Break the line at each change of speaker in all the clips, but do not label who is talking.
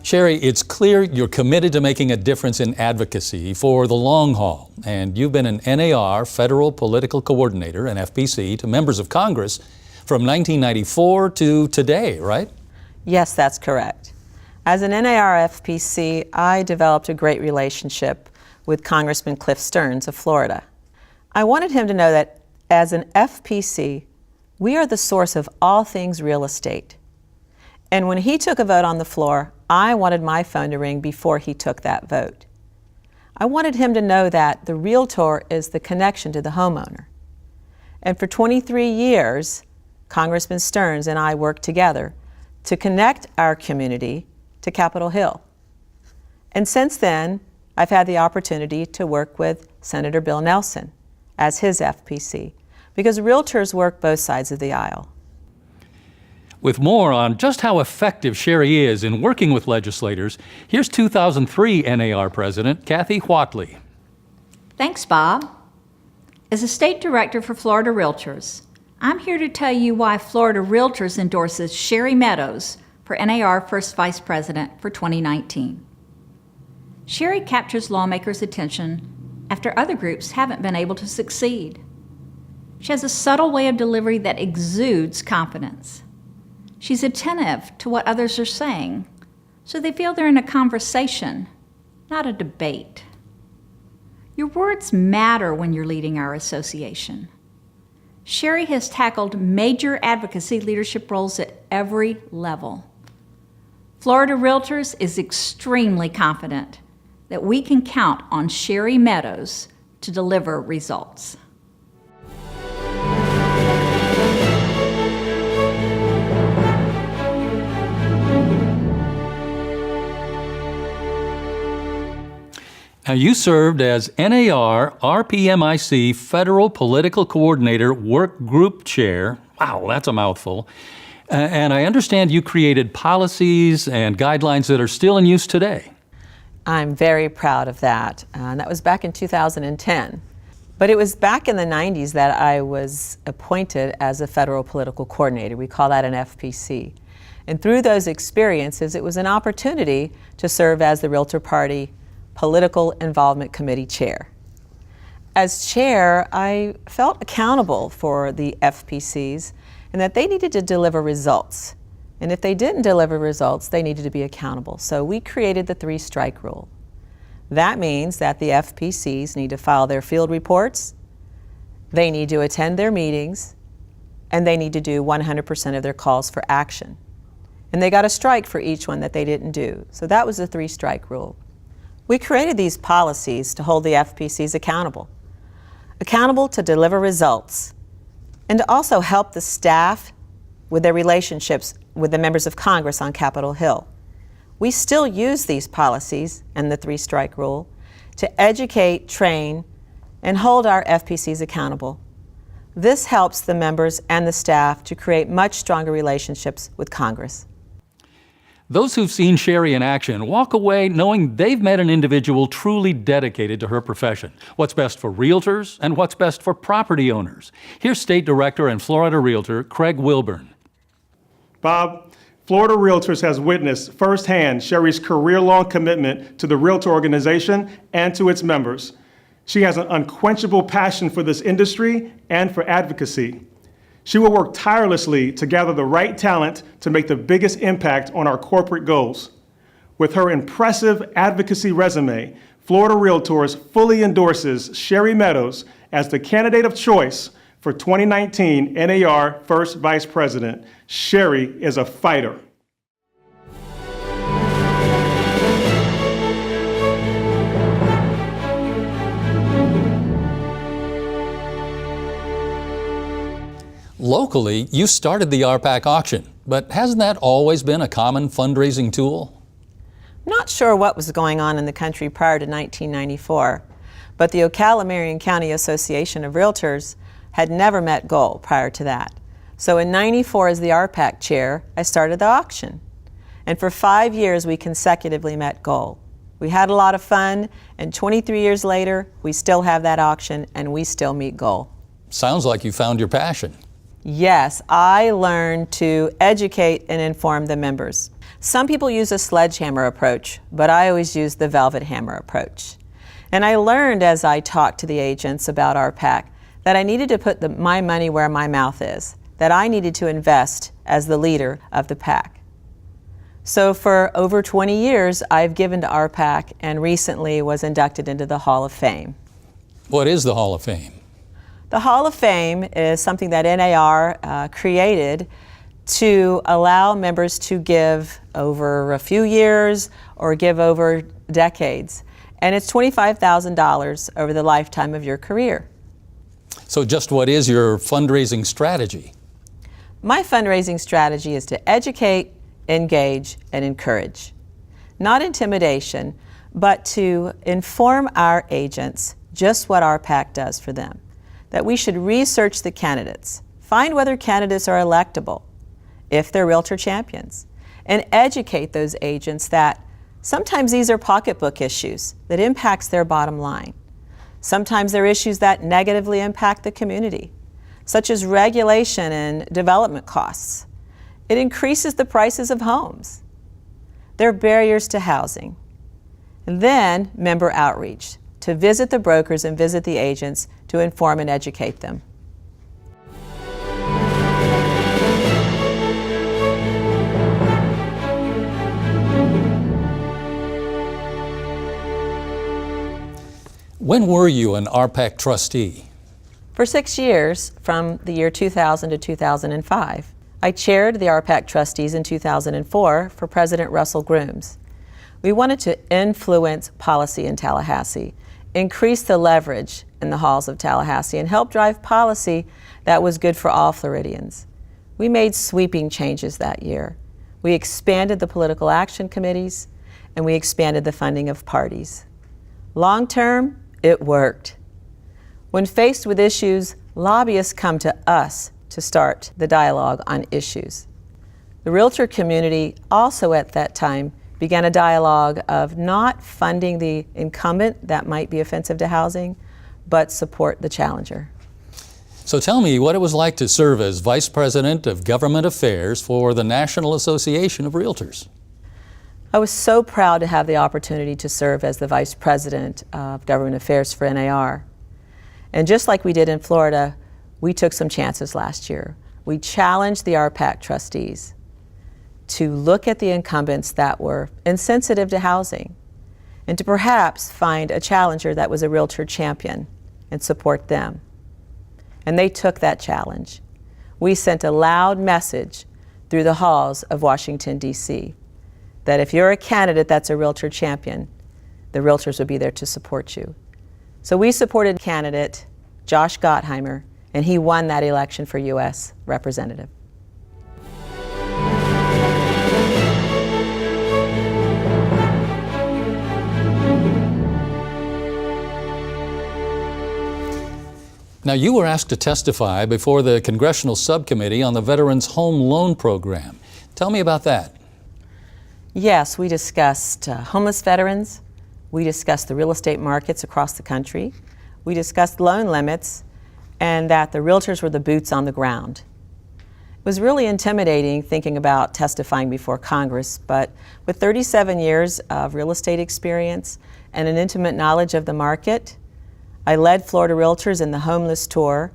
Sherry, it's clear you're committed to making a difference in advocacy for the long haul, and you've been an NAR Federal Political Coordinator, an FPC, to members of Congress from 1994 to today, right?
Yes, that's correct. As an NAR FPC, I developed a great relationship with Congressman Cliff Stearns of Florida. I wanted him to know that as an FPC, we are the source of all things real estate. And when he took a vote on the floor, I wanted my phone to ring before he took that vote. I wanted him to know that the realtor is the connection to the homeowner. And for 23 years, Congressman Stearns and I worked together to connect our community to Capitol Hill. And since then, I've had the opportunity to work with Senator Bill Nelson as his FPC, because realtors work both sides of the aisle.
With more on just how effective Sherry is in working with legislators, here's 2003 NAR President Kathy Whatley.
Thanks, Bob. As a state director for Florida Realtors, I'm here to tell you why Florida Realtors endorses Sherry Meadows for NAR First Vice President for 2019. Sherry captures lawmakers' attention after other groups haven't been able to succeed. She has a subtle way of delivery that exudes confidence. She's attentive to what others are saying, so they feel they're in a conversation, not a debate. Your words matter when you're leading our association. Sherry has tackled major advocacy leadership roles at every level. Florida Realtors is extremely confident that we can count on Sherry Meadows to deliver results.
Now, you served as NAR RPMIC Federal Political Coordinator Work Group Chair. Wow, that's a mouthful. And I understand you created policies and guidelines that are still in use today.
I'm very proud of that. And that was back in 2010. But it was back in the 90s that I was appointed as a Federal Political Coordinator. We call that an FPC. And through those experiences, it was an opportunity to serve as the Realtor Party Political Involvement Committee Chair. As chair, I felt accountable for the FPCs and that they needed to deliver results. And if they didn't deliver results, they needed to be accountable. So we created the 3-strike rule. That means that the FPCs need to file their field reports, they need to attend their meetings, and they need to do 100% of their calls for action. And they got a strike for each one that they didn't do. So that was the 3-strike rule. We created these policies to hold the FPCs accountable to deliver results, and to also help the staff with their relationships with the members of Congress on Capitol Hill. We still use these policies and the 3-strike rule to educate, train, and hold our FPCs accountable. This helps the members and the staff to create much stronger relationships with Congress.
Those who've seen Sherry in action walk away knowing they've met an individual truly dedicated to her profession. What's best for realtors and what's best for property owners. Here's State Director and Florida Realtor Craig Wilburn.
Bob, Florida Realtors has witnessed firsthand Sherry's career-long commitment to the Realtor organization and to its members. She has an unquenchable passion for this industry and for advocacy. She will work tirelessly to gather the right talent to make the biggest impact on our corporate goals. With her impressive advocacy resume, Florida Realtors fully endorses Sherry Meadows as the candidate of choice for 2019 NAR First Vice President. Sherry is a fighter.
Locally, you started the RPAC auction, but hasn't that always been a common fundraising tool?
I'm not sure what was going on in the country prior to 1994, but the Ocala-Marion County Association of Realtors had never met goal prior to that. So in '94, as the RPAC chair, I started the auction. And for 5 years, we consecutively met goal. We had a lot of fun, and 23 years later, we still have that auction, and we still meet goal.
Sounds like you found your passion.
Yes, I learned to educate and inform the members. Some people use a sledgehammer approach, but I always use the velvet hammer approach. And I learned as I talked to the agents about RPAC that I needed to put my money where my mouth is, that I needed to invest as the leader of the PAC. So for over 20 years, I've given to RPAC and recently was inducted into the Hall of Fame.
What is the Hall of Fame?
The Hall of Fame is something that NAR created to allow members to give over a few years or give over decades. And it's $25,000 over the lifetime of your career.
So just what is your fundraising strategy?
My fundraising strategy is to educate, engage, and encourage. Not intimidation, but to inform our agents just what RPAC does for them. That we should research the candidates, find whether candidates are electable, if they're realtor champions, and educate those agents that sometimes these are pocketbook issues that impacts their bottom line. Sometimes they're issues that negatively impact the community, such as regulation and development costs. It increases the prices of homes. There are barriers to housing. And then member outreach, to visit the brokers and visit the agents to inform and educate them.
When were you an RPAC trustee?
For 6 years, from the year 2000 to 2005. I chaired the RPAC trustees in 2004 for President Russell Grooms. We wanted to influence policy in Tallahassee, increase the leverage in the halls of Tallahassee, and help drive policy that was good for all Floridians. We made sweeping changes that year. We expanded the political action committees, and we expanded the funding of parties. Long term, it worked. When faced with issues, lobbyists come to us to start the dialogue on issues. The realtor community also at that time began a dialogue of not funding the incumbent that might be offensive to housing, but support the challenger.
So tell me what it was like to serve as Vice President of Government Affairs for the National Association of Realtors.
I was so proud to have the opportunity to serve as the Vice President of Government Affairs for NAR. And just like we did in Florida, we took some chances last year. We challenged the RPAC trustees to look at the incumbents that were insensitive to housing and to perhaps find a challenger that was a realtor champion and support them. And they took that challenge. We sent a loud message through the halls of Washington, D.C., that if you're a candidate that's a realtor champion, the realtors would be there to support you. So we supported candidate Josh Gottheimer, and he won that election for U.S. Representative.
Now, you were asked to testify before the Congressional Subcommittee on the Veterans Home Loan Program. Tell me about that.
Yes, we discussed homeless veterans. We discussed the real estate markets across the country. We discussed loan limits and that the realtors were the boots on the ground. It was really intimidating thinking about testifying before Congress, but with 37 years of real estate experience and an intimate knowledge of the market, I led Florida Realtors in the homeless tour.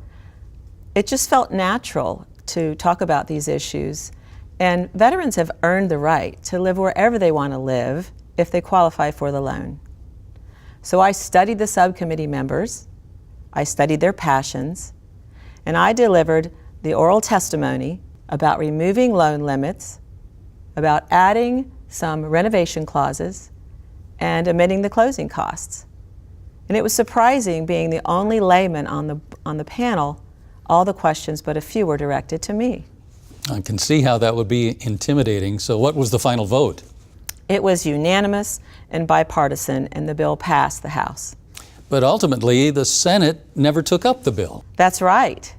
It just felt natural to talk about these issues. And veterans have earned the right to live wherever they want to live if they qualify for the loan. So I studied the subcommittee members, I studied their passions, and I delivered the oral testimony about removing loan limits, about adding some renovation clauses, and omitting the closing costs. And it was surprising, being the only layman on the panel, all the questions but a few were directed to me.
I can see how that would be intimidating. So what was the final vote?
It was unanimous and bipartisan, and the bill passed the House.
But ultimately, the Senate never took up the bill.
That's right.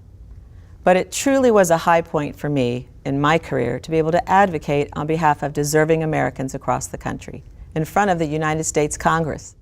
But it truly was a high point for me in my career to be able to advocate on behalf of deserving Americans across the country in front of the United States Congress.